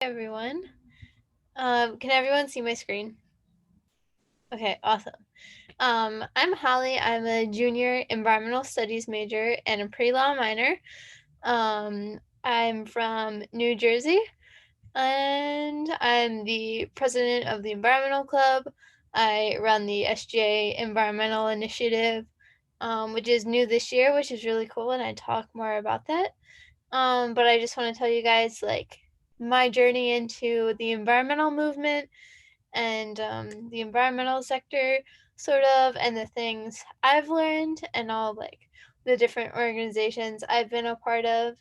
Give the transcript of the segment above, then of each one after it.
Everyone. Can everyone see my screen? Okay, awesome. I'm Holly. I'm a junior environmental studies major and a pre-law minor. I'm from New Jersey, and I'm the president of the Environmental Club. I run the SGA Environmental Initiative, which is new this year, which is really cool, and I talk more about that. But I just want to tell you guys my journey into the environmental movement and the environmental sector, sort of, and the things I've learned and all the different organizations I've been a part of.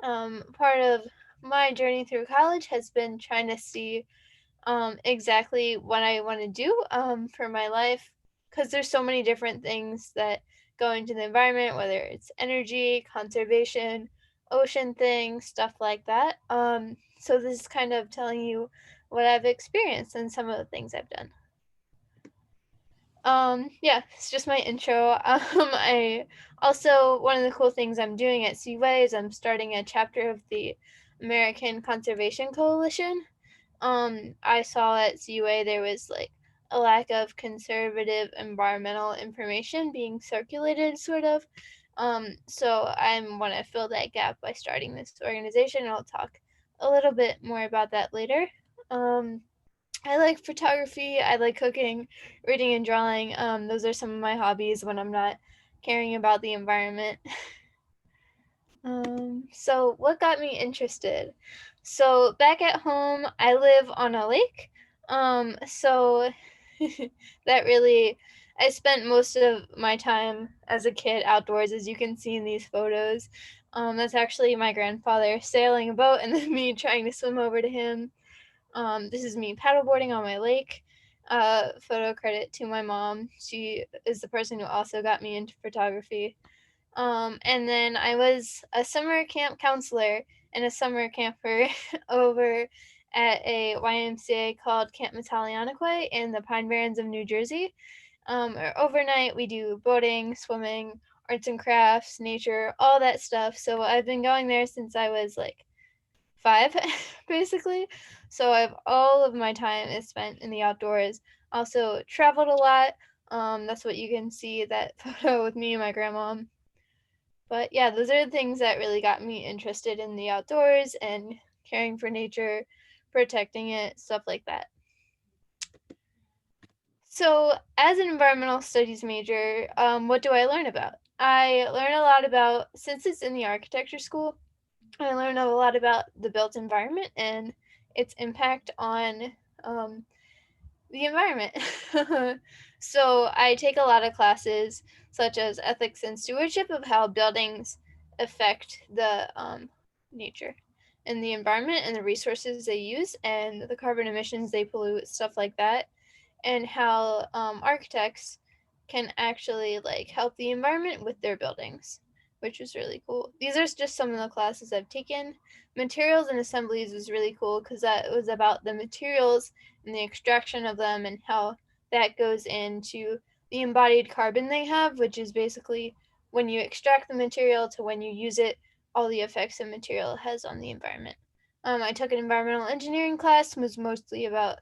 Part of my journey through college has been trying to see exactly what I want to do for my life, because there's so many different things that go into the environment, whether it's energy, conservation, ocean things, stuff like that. So this is kind of telling you what I've experienced and some of the things I've done. Yeah, it's just my intro. I also, one of the cool things I'm doing at CUA is I'm starting a chapter of the American Conservation Coalition. I saw at CUA there was a lack of conservative environmental information being circulated, sort of. So I want to fill that gap by starting this organization, and I'll talk a little bit more about that later. Um, I like photography. I like cooking, reading, and drawing. Those are some of my hobbies when I'm not caring about the environment. So what got me interested? So back at home, I live on a lake. So that really, I spent most of my time as a kid outdoors, as you can see in these photos. That's actually my grandfather sailing a boat and then me trying to swim over to him. This is me paddleboarding on my lake. Photo credit to my mom. She is the person who also got me into photography. And then I was a summer camp counselor and a summer camper over at a YMCA called Camp Metalianaque in the Pine Barrens of New Jersey. Overnight, we do boating, swimming, arts and crafts, nature, all that stuff. So I've been going there since I was like 5, basically. So I've all of my time is spent in the outdoors. Also traveled a lot. That's what you can see that photo with me and my grandma. But yeah, those are the things that really got me interested in the outdoors and caring for nature, protecting it, stuff like that. So, as an environmental studies major, what do I learn about? I learn a lot about, since it's in the architecture school, I learn a lot about the built environment and its impact on um, the environment. So I take a lot of classes such as ethics and stewardship of how buildings affect the nature and the environment and the resources they use and the carbon emissions they pollute, stuff like that, and how architects can actually help the environment with their buildings, which was really cool. These are just some of the classes I've taken. Materials and assemblies was really cool because that was about the materials and the extraction of them and how that goes into the embodied carbon they have, which is basically when you extract the material to when you use it, all the effects the material has on the environment. I took an environmental engineering class, was mostly about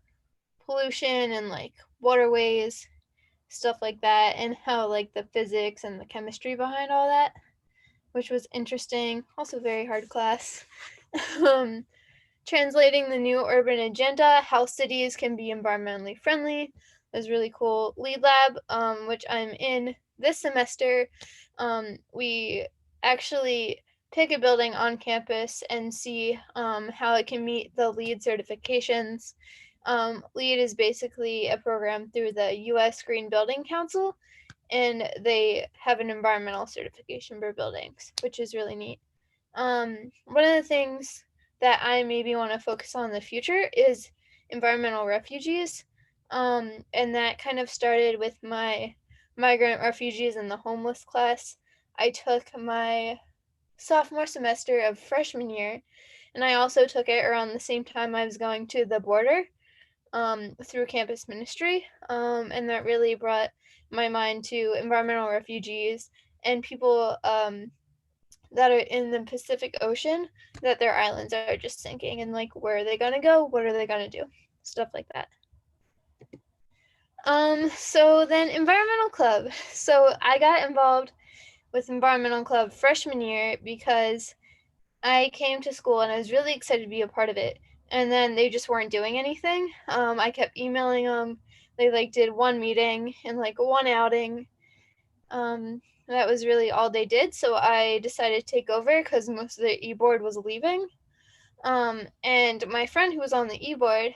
pollution and waterways, stuff like that, and how the physics and the chemistry behind all that, which was interesting. Also, very hard class. um, Translating the new urban agenda, how cities can be environmentally friendly, was really cool. Lead Lab, which I'm in this semester, we actually pick a building on campus and see how it can meet the LEED certifications. LEED is basically a program through the US Green Building Council, and they have an environmental certification for buildings, which is really neat. One of the things that I maybe want to focus on in the future is environmental refugees. And that kind of started with my migrant refugees and the homeless class I took my sophomore semester of freshman year. And I also took it around the same time I was going to the border through campus ministry. And that really brought my mind to environmental refugees and people that are in the Pacific Ocean that their islands are just sinking, and like where are they gonna go? What are they gonna do? Stuff like that. So then environmental club. So I got involved with environmental club freshman year because I came to school and I was really excited to be a part of it. And then they just weren't doing anything. I kept emailing them. They like did one meeting and like one outing. That was really all they did. So I decided to take over because most of the e-board was leaving. And my friend who was on the e-board,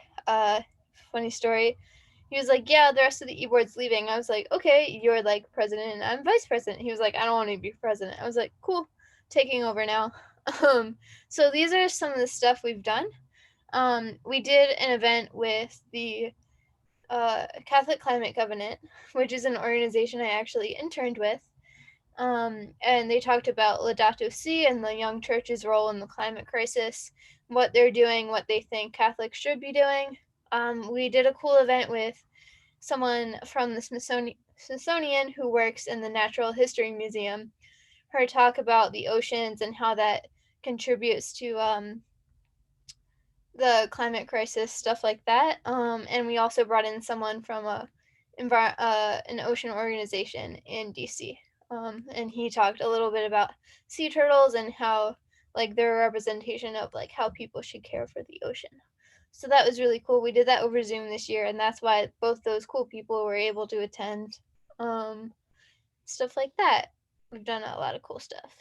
funny story, he was like, yeah, the rest of the e-board's leaving. I was like, okay, you're like president and I'm vice president. He was like, I don't want to be president. I was like, cool, taking over now. So these are some of the stuff we've done. We did an event with the Catholic Climate Covenant, which is an organization I actually interned with. And they talked about Laudato Si and the young church's role in the climate crisis, what they're doing, what they think Catholics should be doing. We did a cool event with someone from the Smithsonian who works in the Natural History Museum. Her talk about the oceans and how that contributes to the climate crisis, stuff like that. And we also brought in someone from an ocean organization in DC. And he talked a little bit about sea turtles and how like they're a representation of like how people should care for the ocean. So that was really cool. We did that over Zoom this year, and that's why both those cool people were able to attend. Stuff like that. We've done a lot of cool stuff.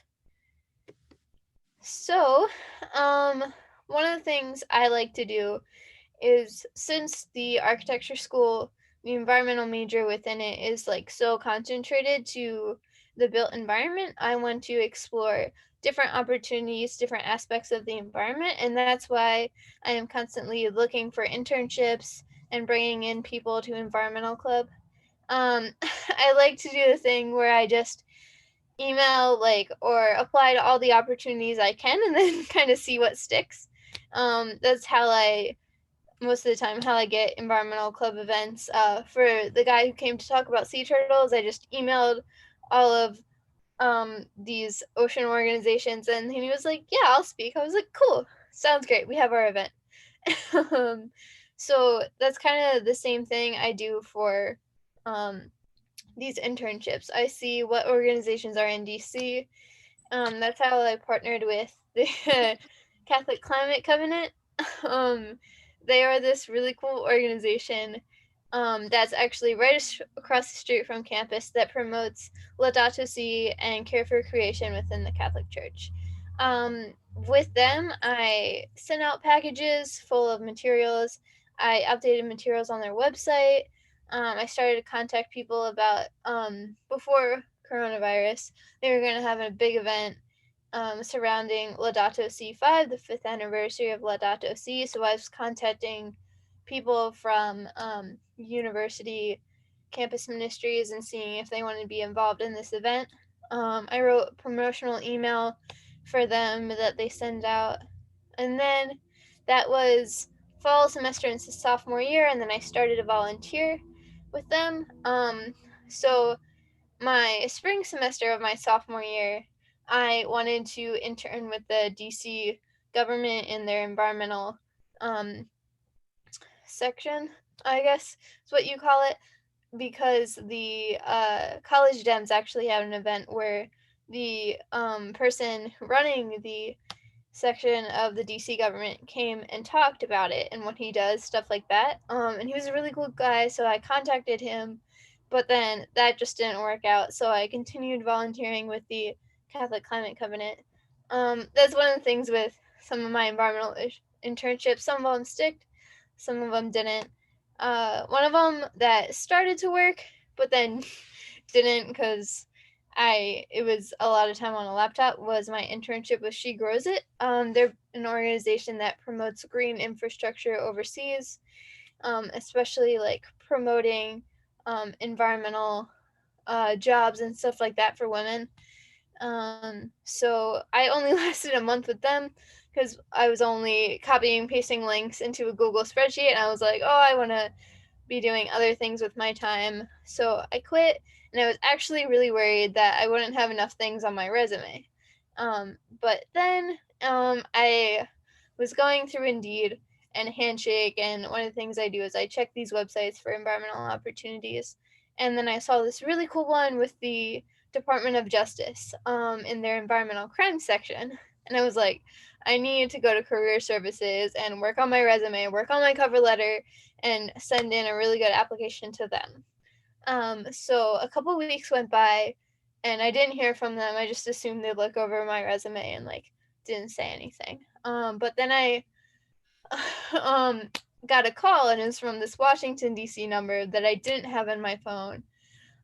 So, one of the things I like to do is since the architecture school, the environmental major within it is like so concentrated to the built environment, I want to explore different opportunities, different aspects of the environment, and that's why I am constantly looking for internships and bringing in people to environmental club. I like to do the thing where I just email like or apply to all the opportunities I can and then kind of see what sticks. That's how I most of the time how I get environmental club events. For the guy who came to talk about sea turtles, I just emailed all of these ocean organizations and he was like, yeah, I'll speak. I was like, cool, sounds great, we have our event. So that's kind of the same thing I do for these internships. I see what organizations are in DC. That's how I partnered with the Catholic Climate Covenant. Um, they are this really cool organization that's actually right across the street from campus that promotes Laudato Si and care for creation within the Catholic Church. With them, I sent out packages full of materials. I updated materials on their website. I started to contact people about before coronavirus. They were going to have a big event surrounding Laudato Si 5, the 5th anniversary of Laudato Si. So I was contacting people from university campus ministries and seeing if they wanted to be involved in this event. I wrote a promotional email for them that they send out. And then that was fall semester into sophomore year, and then I started to volunteer with them. So my spring semester of my sophomore year, I wanted to intern with the DC government in their environmental section, I guess is what you call it, because the college Dems actually had an event where the person running the section of the DC government came and talked about it and what he does, stuff like that. And he was a really cool guy, so I contacted him, but then that just didn't work out. So I continued volunteering with the Catholic Climate Covenant. That's one of the things with some of my environmental internships. Some of them sticked, some of them didn't. One of them that started to work, but then didn't because it was a lot of time on a laptop, was my internship with She Grows It. They're an organization that promotes green infrastructure overseas, especially like promoting environmental jobs and stuff like that for women. So I only lasted a month with them because I was only copying and pasting links into a Google spreadsheet, and I was like, oh, I want to be doing other things with my time. So I quit, and I was actually really worried that I wouldn't have enough things on my resume. But then I was going through Indeed and Handshake, and one of the things I do is I check these websites for environmental opportunities. And then I saw this really cool one with the Department of Justice in their environmental crime section. And I was like, I need to go to career services and work on my resume, work on my cover letter, and send in a really good application to them. So a couple weeks went by and I didn't hear from them. I just assumed they'd look over my resume and like didn't say anything. But then I um got a call and it was from this Washington DC number that I didn't have in my phone.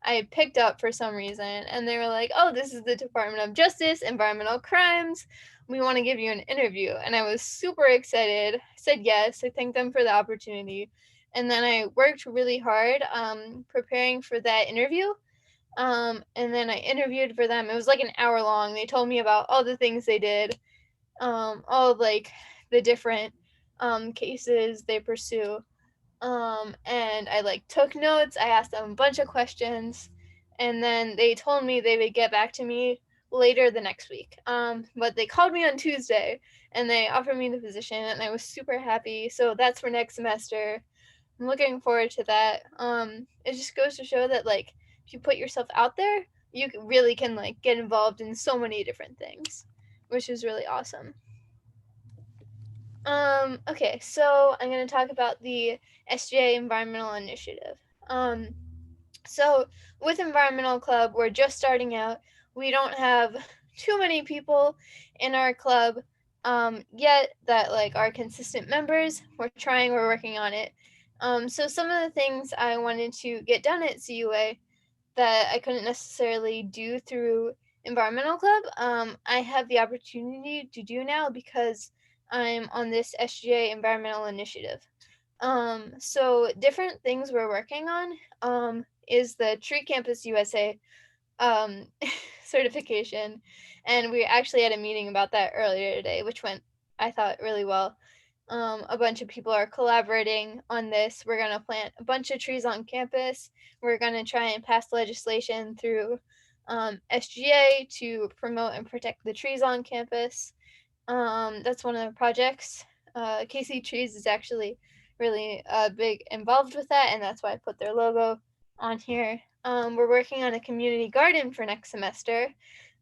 I picked up for some reason and they were like, "Oh, this is the Department of Justice, Environmental Crimes. We want to give you an interview." And I was super excited. I said yes. I thanked them for the opportunity. And then I worked really hard preparing for that interview. And then I interviewed for them. It was like an hour long. They told me about all the things they did, all like the different cases they pursue. And I like took notes. I asked them a bunch of questions, and then they told me they would get back to me later the next week. But they called me on Tuesday and they offered me the position, and I was super happy. So that's for next semester. I'm looking forward to that. It just goes to show that like if you put yourself out there, you really can like get involved in so many different things, which is really awesome. Okay, so I'm going to talk about the SGA Environmental Initiative. Um, so with Environmental Club, we're just starting out. We don't have too many people in our club yet that like are consistent members. We're trying, we're working on it. So some of the things I wanted to get done at CUA that I couldn't necessarily do through Environmental Club, I have the opportunity to do now because I'm on this SGA Environmental Initiative. So different things we're working on is the Tree Campus USA um, certification, and we actually had a meeting about that earlier today, which went, I thought, really well. A bunch of people are collaborating on this. We're going to plant a bunch of trees on campus. We're going to try and pass legislation through SGA to promote and protect the trees on campus. That's one of the projects. KC Trees is actually really big involved with that, and that's why I put their logo on here. We're working on a community garden for next semester.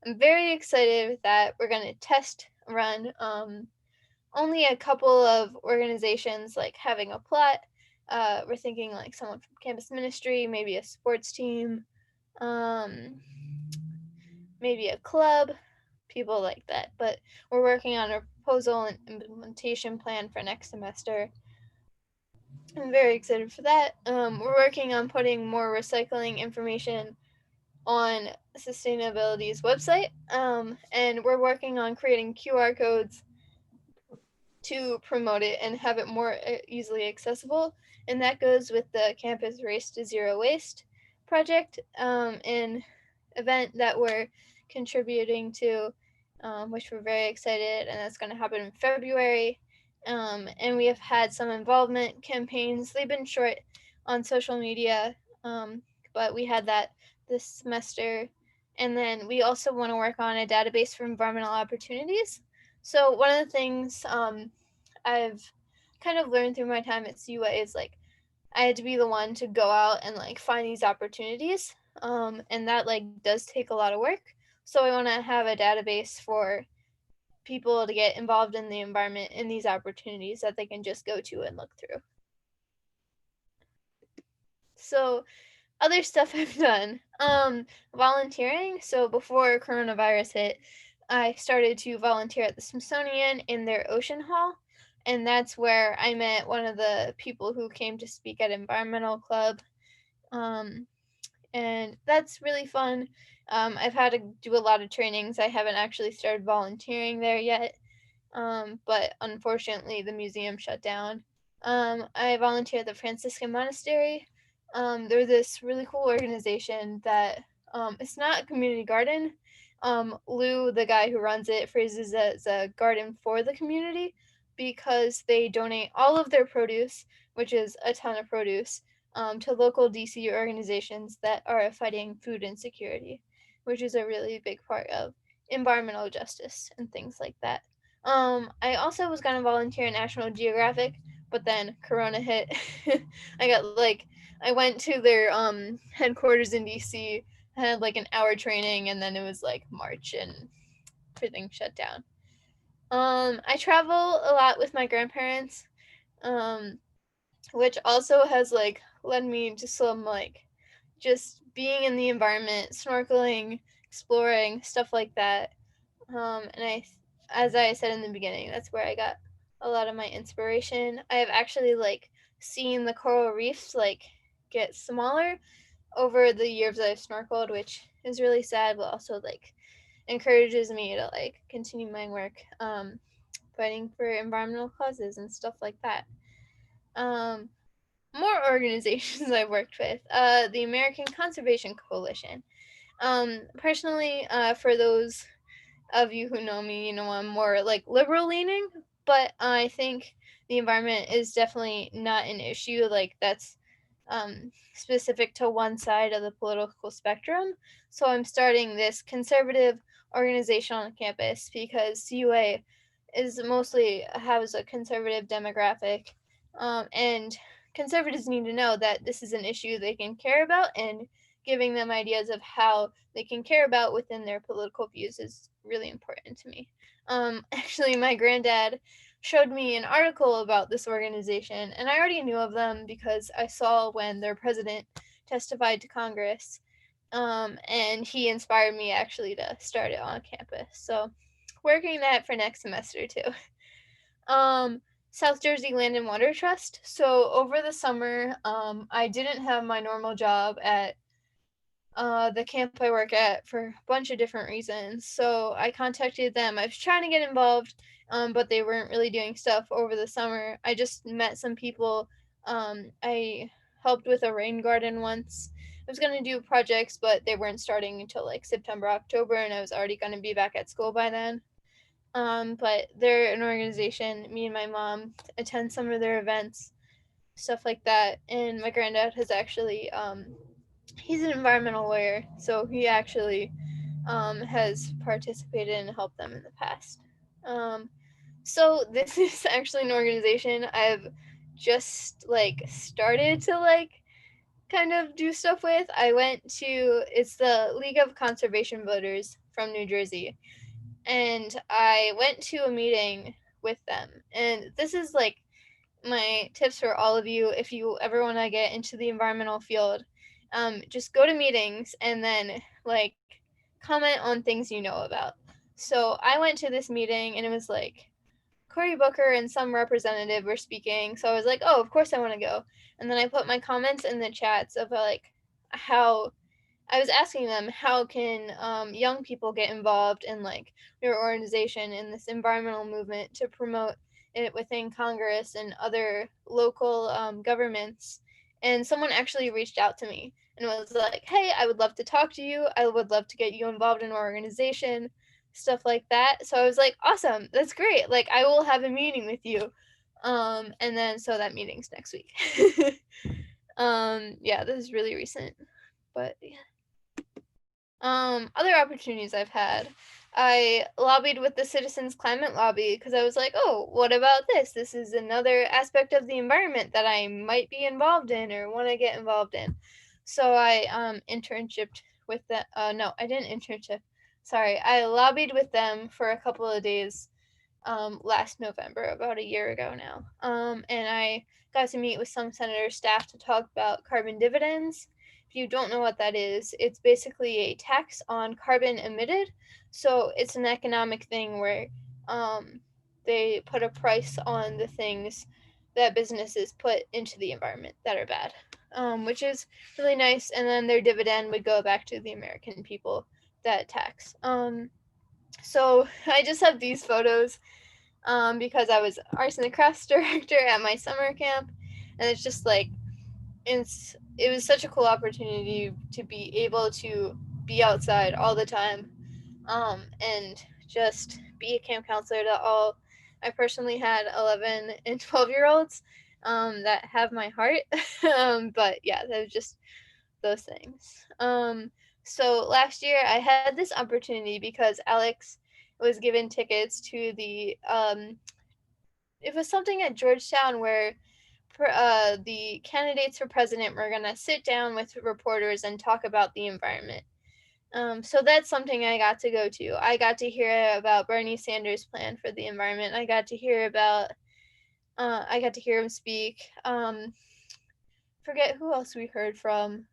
I'm very excited with that. We're going to test run only a couple of organizations like having a plot. We're thinking like someone from campus ministry, maybe a sports team, um, maybe a club, people like that. But we're working on a proposal and implementation plan for next semester. I'm very excited for that. We're working on putting more recycling information on Sustainability's website, and we're working on creating QR codes to promote it and have it more easily accessible. And that goes with the Campus Race to Zero Waste project, an event that we're contributing to, which we're very excited, and that's going to happen in February. And we have had some involvement campaigns. They've been short on social media, but we had that this semester. And then we also want to work on a database for environmental opportunities. So one of the things I've kind of learned through my time at CUA is like I had to be the one to go out and like find these opportunities, and that like does take a lot of work. So I want to have a database for people to get involved in the environment in these opportunities that they can just go to and look through. So other stuff I've done, volunteering. So before coronavirus hit, I started to volunteer at the Smithsonian in their ocean hall, and that's where I met one of the people who came to speak at Environmental Club. Um, and that's really fun. I've had to do a lot of trainings. I haven't actually started volunteering there yet, but unfortunately, the museum shut down. I volunteer at the Franciscan Monastery. They're this really cool organization that it's not a community garden. Lou, the guy who runs it, phrases it as a garden for the community because they donate all of their produce, which is a ton of produce, to local DC organizations that are fighting food insecurity, which is a really big part of environmental justice and things like that. I also was gonna volunteer at National Geographic, but then Corona hit. I went to their headquarters in DC, had like an hour training, and then it was like March and everything shut down. I travel a lot with my grandparents, um, which also has like led me to some like just being in the environment, snorkeling, exploring, stuff like that. And as I said in the beginning, that's where I got a lot of my inspiration. I have actually like seen the coral reefs like get smaller over the years I've snorkeled, which is really sad, but also like encourages me to like continue my work, fighting for environmental causes and stuff like that. Um, More organizations I've worked with, the American Conservation Coalition. Personally, for those of you who know me, you know I'm more like liberal leaning, but I think the environment is definitely not an issue like that's specific to one side of the political spectrum. So I'm starting this conservative organization on campus because CUA is mostly has a conservative demographic, and conservatives need to know that this is an issue they can care about, and giving them ideas of how they can care about within their political views is really important to me. Actually, my granddad showed me an article about this organization, and I already knew of them because I saw when their president testified to Congress, and he inspired me actually to start it on campus. So, working that for next semester too. Um, South Jersey Land and Water Trust. So over the summer, I didn't have my normal job at the camp I work at for a bunch of different reasons. So I contacted them. I was trying to get involved, but they weren't really doing stuff over the summer. I just met some people. I helped with a rain garden once. I was going to do projects, but they weren't starting until like September, October, and I was already going to be back at school by then. But they're an organization. Me and my mom attend some of their events, stuff like that. And my granddad has actually he's an environmental lawyer, so he actually has participated and helped them in the past. Um, so this is actually an organization I've just like started to like kind of do stuff with. I went to it's the League of Conservation Voters from New Jersey, and I went to a meeting with them. And this is like my tips for all of you if you ever want to get into the environmental field. Just go to meetings and then like comment on things you know about. So I went to this meeting and it was like Cory Booker and some representative were speaking. So I was like, oh, of course I want to go. And then I put my comments in the chats of like how I was asking them how can young people get involved in like their organization in this environmental movement to promote it within Congress and other local governments. And someone actually reached out to me and was like, "Hey, I would love to talk to you. I would love to get you involved in an organization, stuff like that." So I was like, "Awesome, that's great. Like I will have a meeting with you." And then so that meeting's next week. Yeah, this is really recent, but yeah. Other opportunities I've had. I lobbied with the Citizens Climate Lobby because I was like, oh, what about this? This is another aspect of the environment that I might be involved in or want to get involved in. So I internshipped with that. No, I didn't internship. Sorry, I lobbied with them for a couple of days last November, about a year ago now. And I got to meet with some senator staff to talk about carbon dividends. If you don't know what that is, it's basically a tax on carbon emitted. So it's an economic thing where they put a price on the things that businesses put into the environment that are bad, which is really nice. And then their dividend would go back to the American people that tax. So I just have these photos because I was arts and crafts director at my summer camp, and it's just like it was such a cool opportunity to be able to be outside all the time, and just be a camp counselor to all. I personally had 11 and 12-year-olds that have my heart, but yeah, that was just those things. So last year I had this opportunity because Alex was given tickets to it was something at Georgetown where the candidates for president were gonna sit down with reporters and talk about the environment. So that's something I got to go to. I got to hear about Bernie Sanders' plan for the environment. I got to hear him speak. Forget who else we heard from.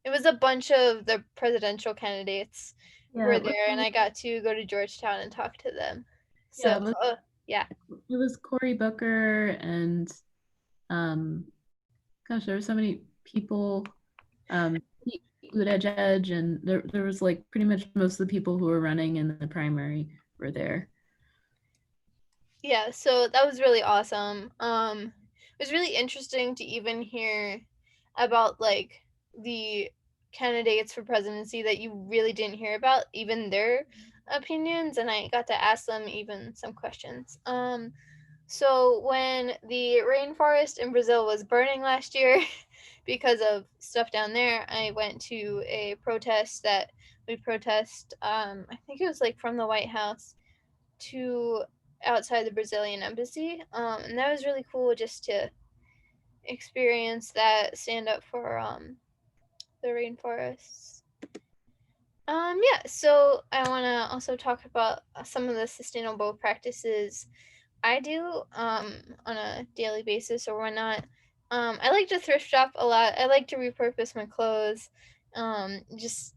It was a bunch of the presidential candidates Yeah, were it was, there, and I got to go to Georgetown and talk to them. yeah, So, yeah. it was Cory Booker and um, gosh, there were so many people. Pete Buttigieg, and there was like pretty much most of the people who were running in the primary were there. Yeah, so that was really awesome. It was really interesting to even hear about like the candidates for presidency that you really didn't hear about, even their opinions, and I got to ask them even some questions. So when the rainforest in Brazil was burning last year because of stuff down there, I went to a protest that we protest I think it was like from the White House to outside the Brazilian embassy. And that was really cool just to experience that, stand up for the rainforests. Yeah, so I want to also talk about some of the sustainable practices I do on a daily basis or whatnot. I like to thrift shop a lot. I like to repurpose my clothes. Just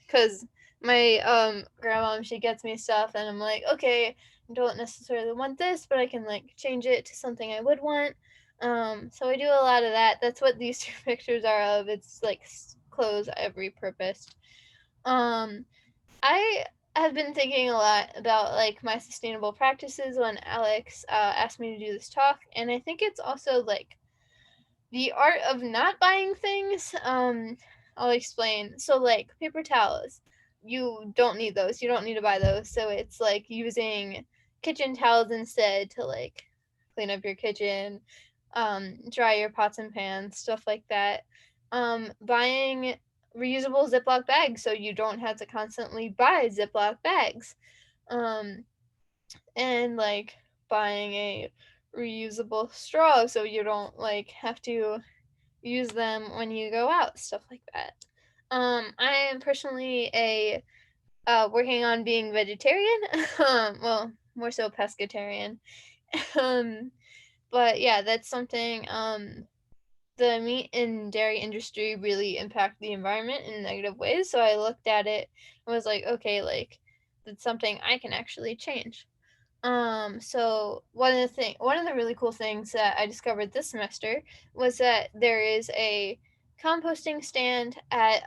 cuz my grandma, she gets me stuff and I'm like, "Okay, I don't necessarily want this, but I can like change it to something I would want." So I do a lot of that. That's what these two pictures are of. It's like clothes I've repurposed. Um I have been thinking a lot about like my sustainable practices when Alex asked me to do this talk, and I think it's also like the art of not buying things. I'll explain. So like paper towels, you don't need those. You don't need to buy those. So it's like using kitchen towels instead to like clean up your kitchen, dry your pots and pans, stuff like that. Buying reusable Ziploc bags so you don't have to constantly buy Ziploc bags. Um, and like buying a reusable straw so you don't like have to use them when you go out, stuff like that. I am personally a working on being vegetarian. Well, more so pescatarian. um, but yeah, that's something. The meat and dairy industry really impact the environment in negative ways. So I looked at it and was like, okay, like that's something I can actually change. So one of the really cool things that I discovered this semester was that there is a composting stand at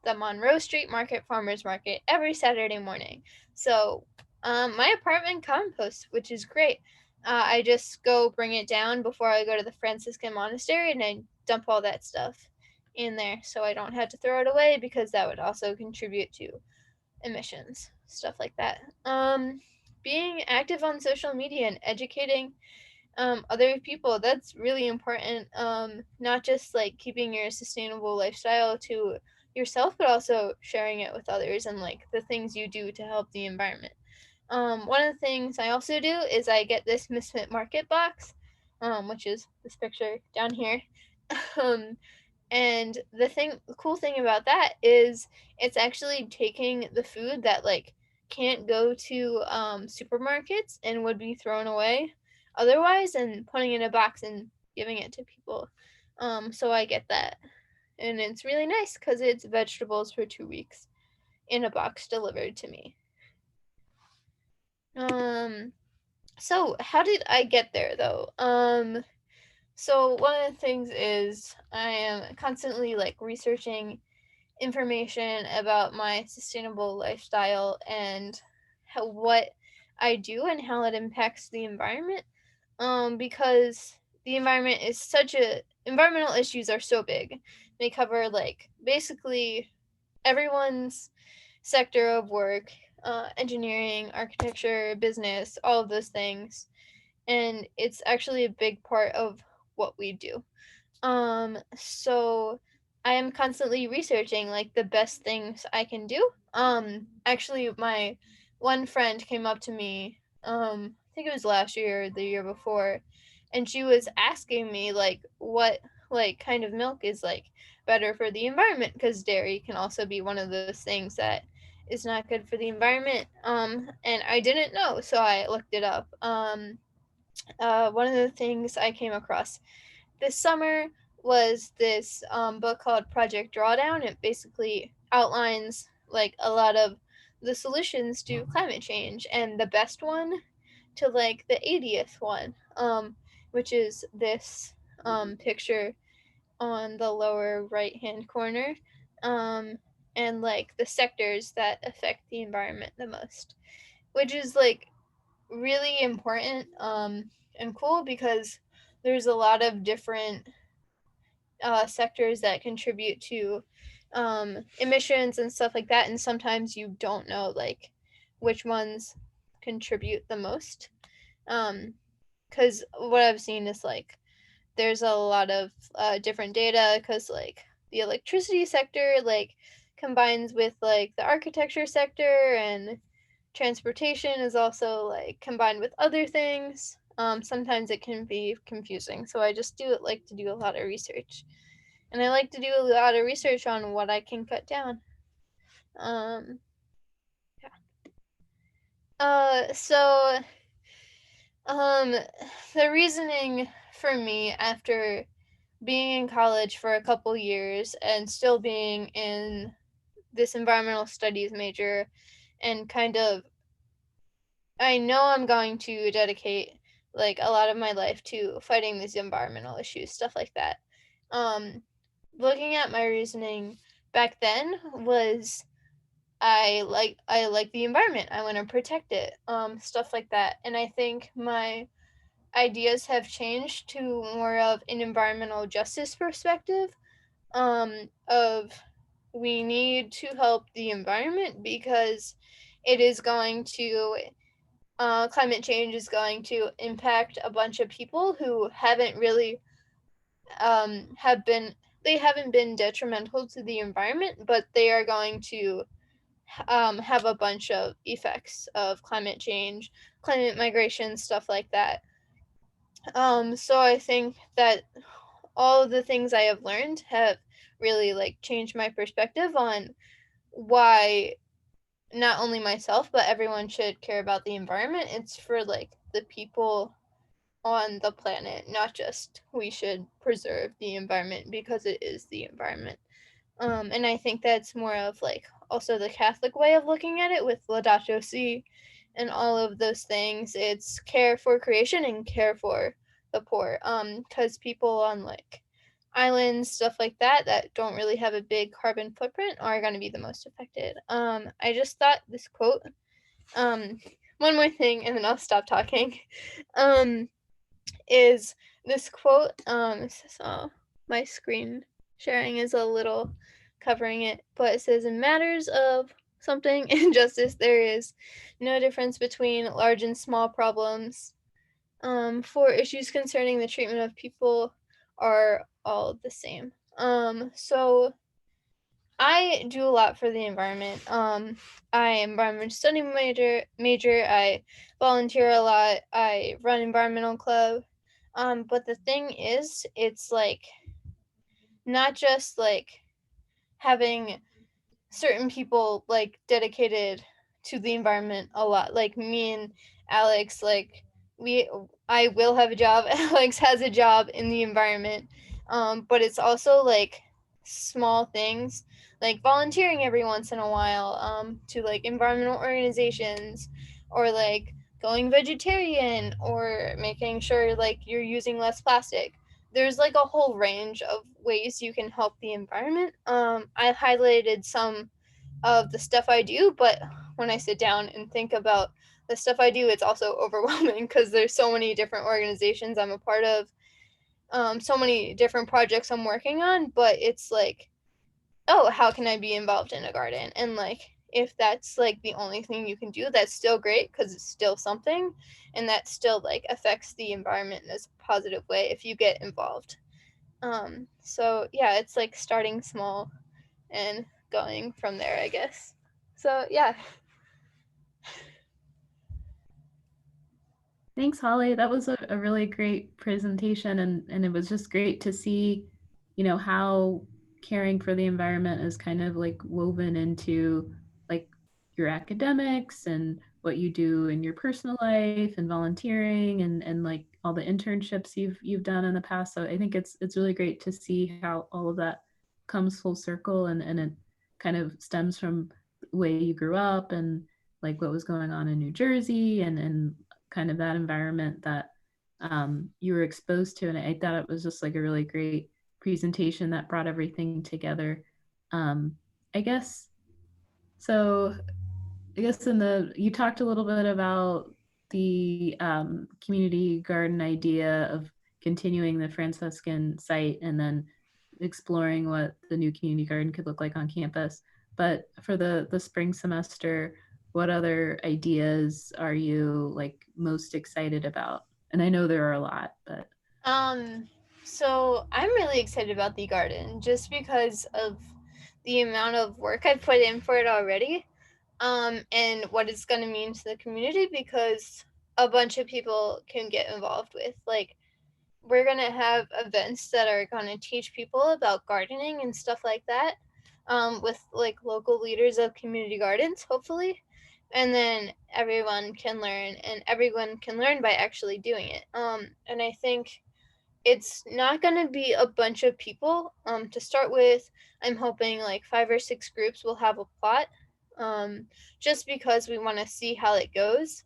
the Monroe Street Market Farmers Market every Saturday morning. So my apartment composts, which is great. I just go bring it down before I go to the Franciscan monastery and I dump all that stuff in there so I don't have to throw it away because that would also contribute to emissions, stuff like that. Being active on social media and educating other people, that's really important. Not just like keeping your sustainable lifestyle to yourself, but also sharing it with others and like the things you do to help the environment. One of the things I also do is I get this Misfit Market box, which is this picture down here. um, and the cool thing about that is it's actually taking the food that like can't go to supermarkets and would be thrown away otherwise and putting it in a box and giving it to people. So I get that. And it's really nice because it's vegetables for 2 weeks in a box delivered to me. Um, so how did I get there though? So one of the things is I am constantly like researching information about my sustainable lifestyle and what I do and how it impacts the environment. Because the environment is such a environmental issues are so big. They cover like basically everyone's sector of work, engineering, architecture, business, all of those things, and it's actually a big part of what we do. So I am constantly researching like the best things I can do. Actually, my one friend came up to me. I think it was last year or the year before, and she was asking me like what like kind of milk is like better for the environment, because dairy can also be one of those things that is not good for the environment. And I didn't know, so I looked it up. One of the things I came across this summer was this book called Project Drawdown. It basically outlines like a lot of the solutions to climate change, and the best one to like the 80th one, which is this picture on the lower right hand corner, um, and like the sectors that affect the environment the most, which is like really important and cool because there's a lot of different sectors that contribute to emissions and stuff like that, and sometimes you don't know like which ones contribute the most. Because what I've seen is like there's a lot of different data, because like the electricity sector like combines with like the architecture sector, and transportation is also like combined with other things. Sometimes it can be confusing, so I just do like to do a lot of research, and I like to do a lot of research on what I can cut down. Um, yeah. So um, the reasoning for me after being in college for a couple years and still being in this environmental studies major, and kind of I know I'm going to dedicate like a lot of my life to fighting these environmental issues, stuff like that. Um, Looking at my reasoning back then was I like the environment. I want to protect it. Stuff like that. And I think my ideas have changed to more of an environmental justice perspective. Of we need to help the environment because it is going to climate change is going to impact a bunch of people who haven't really have been they haven't been detrimental to the environment, but they are going to have a bunch of effects of climate change, climate migration, stuff like that. So I think that all of the things I have learned have really like changed my perspective on why not only myself but everyone should care about the environment. It's for like the people on the planet, not just we should preserve the environment because it is the environment. And I think that's more of like also the Catholic way of looking at it with Laudato Si and all of those things. It's care for creation and care for the poor. Because people on like islands, stuff like that, that don't really have a big carbon footprint are going to be the most affected. I just thought this quote. Um, One more thing, and then I'll stop talking. Um, is this quote. My screen sharing is a little covering it, but it says, in matters of something injustice, there is no difference between large and small problems. For issues concerning the treatment of people are all the same. So I do a lot for the environment. I am environment study major. I volunteer a lot. I run environmental club. But the thing is, it's like not just like having certain people like dedicated to the environment a lot. Like me and Alex, like we I will have a job. Alex has a job in the environment. But it's also like small things like volunteering every once in a while to like environmental organizations, or like going vegetarian, or making sure like you're using less plastic. There's like a whole range of ways you can help the environment. I highlighted some of the stuff I do, but when I sit down and think about the stuff I do, it's also overwhelming because there's so many different organizations I'm a part of, so many different projects I'm working on. But it's like, oh, how can I be involved in a garden? And like, if that's like the only thing you can do, that's still great because it's still something, and that still like affects the environment in a positive way if you get involved. So yeah, it's like starting small and going from there, I guess. So yeah. Thanks, Holly. That was a really great presentation, and it was just great to see, how caring for the environment is kind of like woven into like your academics and what you do in your personal life and volunteering and like all the internships you've done in the past. So I think it's really great to see how all of that comes full circle and it kind of stems from the way you grew up and like what was going on in New Jersey and kind of that environment that you were exposed to. And I thought it was just like a really great presentation that brought everything together. Um, I guess so. I guess you talked a little bit about the community garden idea of continuing the Franciscan site and then exploring what the new community garden could look like on campus. But for the spring semester, what other ideas are you like most excited about? And I know there are a lot, but Um, so I'm really excited about the garden just because of the amount of work I've put in for it already. And what it's going to mean to the community because a bunch of people can get involved with. Like, we're going to have events that are going to teach people about gardening and stuff like that, with like local leaders of community gardens, hopefully. And then everyone can learn by actually doing it. And I think it's not going to be a bunch of people. To start with, I'm hoping like 5 or 6 groups will have a plot, um, just because we want to see how it goes.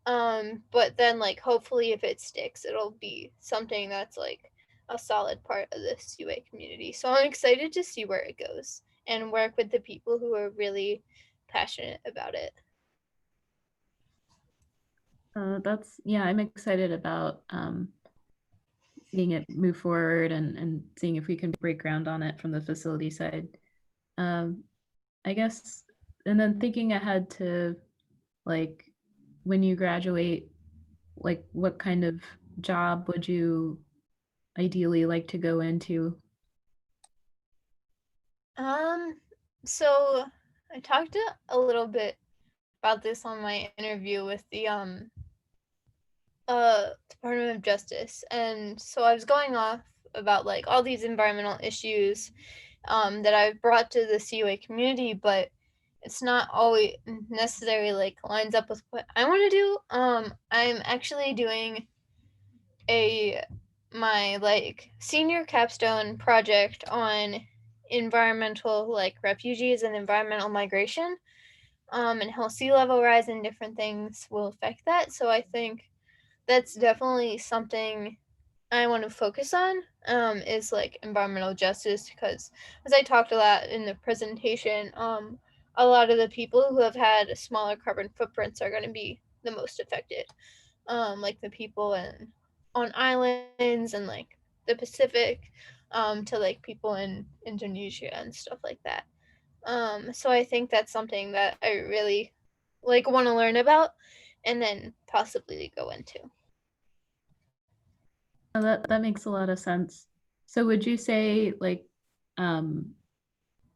But then, like, hopefully, if it sticks, it'll be something that's like a solid part of this UA community. So I'm excited to see where it goes and work with the people who are really passionate about it. that's yeah, I'm excited about seeing it move forward and seeing if we can break ground on it from the facility side. Um, I guess, and then thinking ahead to like when you graduate, like what kind of job would you ideally like to go into? Um, so I talked a little bit about this on my interview with the Department of Justice, and so I was going off about like all these environmental issues that I've brought to the CUA community, but it's not always necessarily like lines up with what I want to do. I'm actually doing a my like senior capstone project on environmental like refugees and environmental migration, and how sea level rise and different things will affect that. So I think that's definitely something I want to focus on, is like environmental justice because, as I talked a lot in the presentation, a lot of the people who have had smaller carbon footprints are going to be the most affected, like the people on islands and like the Pacific, to like people in Indonesia and stuff like that. So I think that's something that I really like want to learn about and then possibly go into. Oh, that makes a lot of sense. So would you say like um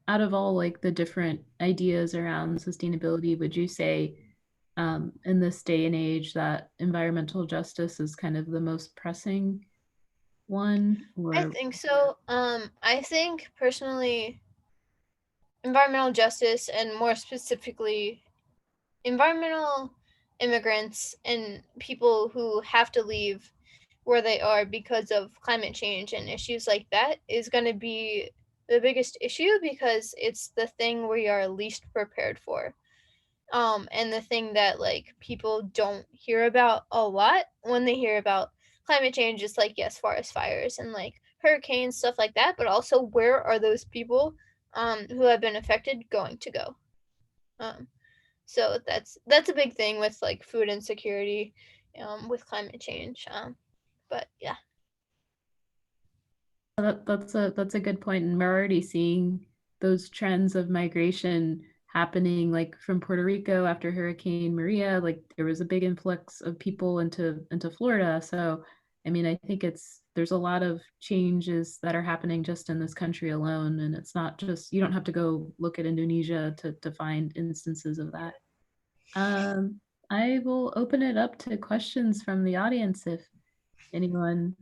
out of all like the different ideas around sustainability, would you say in this day and age that environmental justice is kind of the most pressing one I or think so. I think personally, environmental justice and more specifically, environmental immigrants and people who have to leave where they are because of climate change and issues like that is going to be the biggest issue because it's the thing we are least prepared for. And the thing that like people don't hear about a lot when they hear about climate change is like, yes, forest fires and like hurricanes, stuff like that, but also where are those people who have been affected going to go? um so that's a big thing with like food insecurity, with climate change. But yeah. that's a good point, and we're already seeing those trends of migration happening like from Puerto Rico after Hurricane Maria, like there was a big influx of people into Florida. So I mean, I think there's a lot of changes that are happening just in this country alone, and it's not just, you don't have to go look at Indonesia to find instances of that. Um, I will open it up to questions from the audience if anyone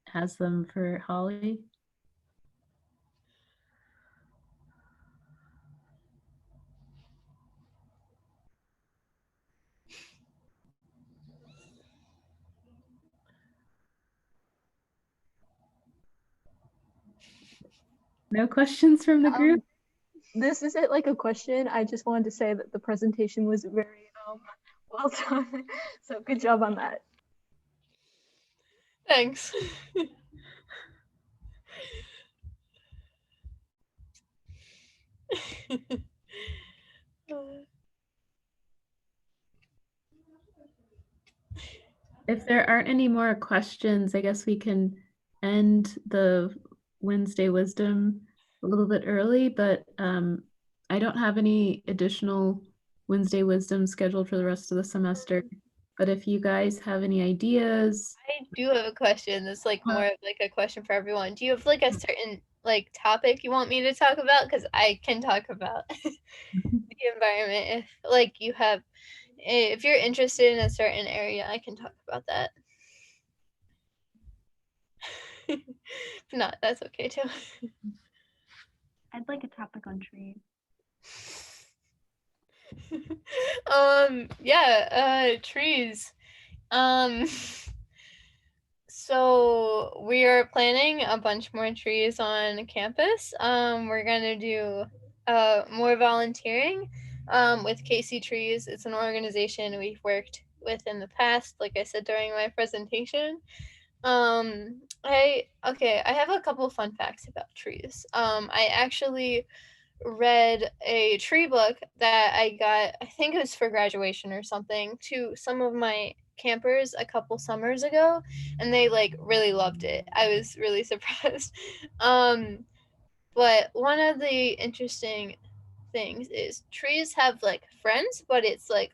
has them for Holly. No questions from the group? This isn't like a question. I just wanted to say that the presentation was very well done. So good job on that. Thanks. If there aren't any more questions, I guess we can end the Wednesday Wisdom a little bit early, but I don't have any additional Wednesday Wisdom scheduled for the rest of the semester. But if you guys have any ideas, I do have a question that's like more of like a question for everyone. Do you have like a certain like topic you want me to talk about? Because I can talk about the environment if like you have if you're interested in a certain area, I can talk about that. If not, that's okay too. I'd like a topic on trees. Yeah, trees. Um So we are planning a bunch more trees on campus. We're gonna do more volunteering with Casey Trees. It's an organization we've worked with in the past, like I said during my presentation. I have a couple fun facts about trees. I actually read a tree book that I got, I think it was for graduation or something, to some of my campers a couple summers ago, and they like really loved it. I was really surprised. But one of the interesting things is trees have like friends, but it's like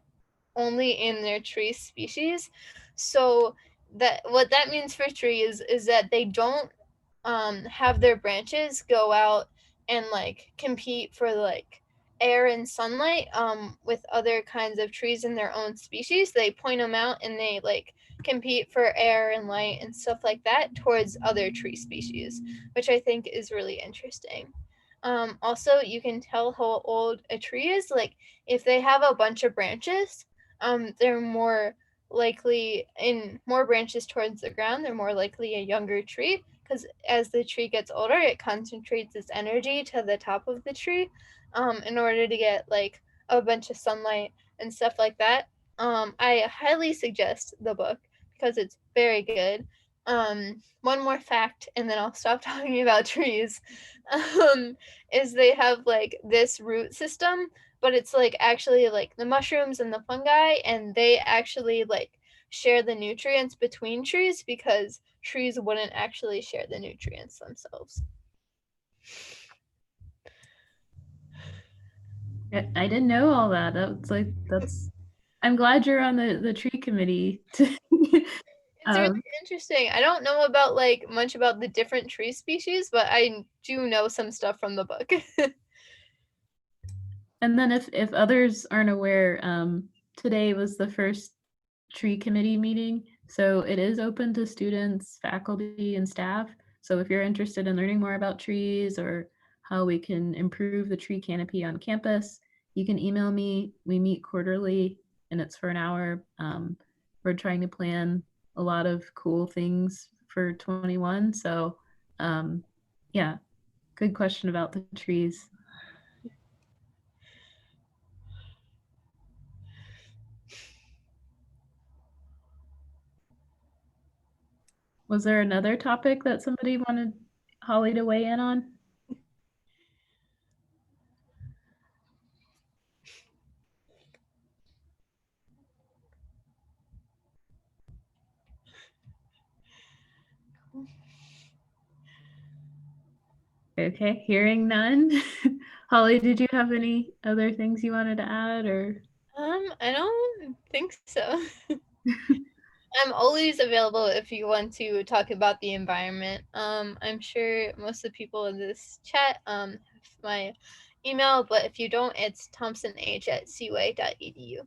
only in their tree species. So that what that means for trees is that they don't have their branches go out and like compete for like air and sunlight with other kinds of trees in their own species. They point them out and they like compete for air and light and stuff like that towards other tree species, which I think is really interesting. Also, you can tell how old a tree is. Like if they have a bunch of branches, they're more likely in more branches towards the ground. They're more likely a younger tree because as the tree gets older, it concentrates its energy to the top of the tree in order to get like a bunch of sunlight and stuff like that. I highly suggest the book because it's very good. One more fact, and then I'll stop talking about trees, is they have like this root system, but it's like actually like the mushrooms and the fungi, and they actually like share the nutrients between trees because trees wouldn't actually share the nutrients themselves. I didn't know all that. That's I'm glad you're on the tree committee. It's really interesting. I don't know about like much about the different tree species, but I do know some stuff from the book. And then if others aren't aware, today was the first tree committee meeting. So it is open to students, faculty, and staff. So if you're interested in learning more about trees or how we can improve the tree canopy on campus, you can email me. We meet quarterly and it's for an hour. We're trying to plan a lot of cool things for 21. So yeah, good question about the trees. Was there another topic that somebody wanted Holly to weigh in on? Okay, hearing none. Holly, did you have any other things you wanted to add or? I don't think so. I'm always available if you want to talk about the environment. I'm sure most of the people in this chat have my email, but if you don't, it's thompsonh@cua.edu.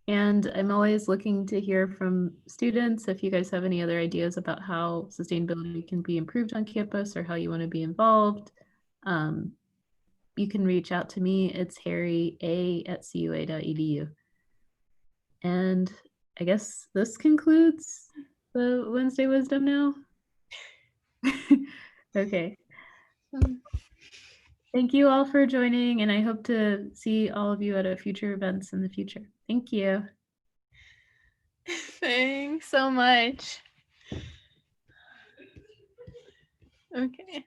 And I'm always looking to hear from students if you guys have any other ideas about how sustainability can be improved on campus or how you want to be involved. You can reach out to me. It's harrya@cua.edu. And I guess this concludes the Wednesday Wisdom now. Okay. Thank you all for joining, and I hope to see all of you at future events in the future. Thank you. Thanks so much. Okay.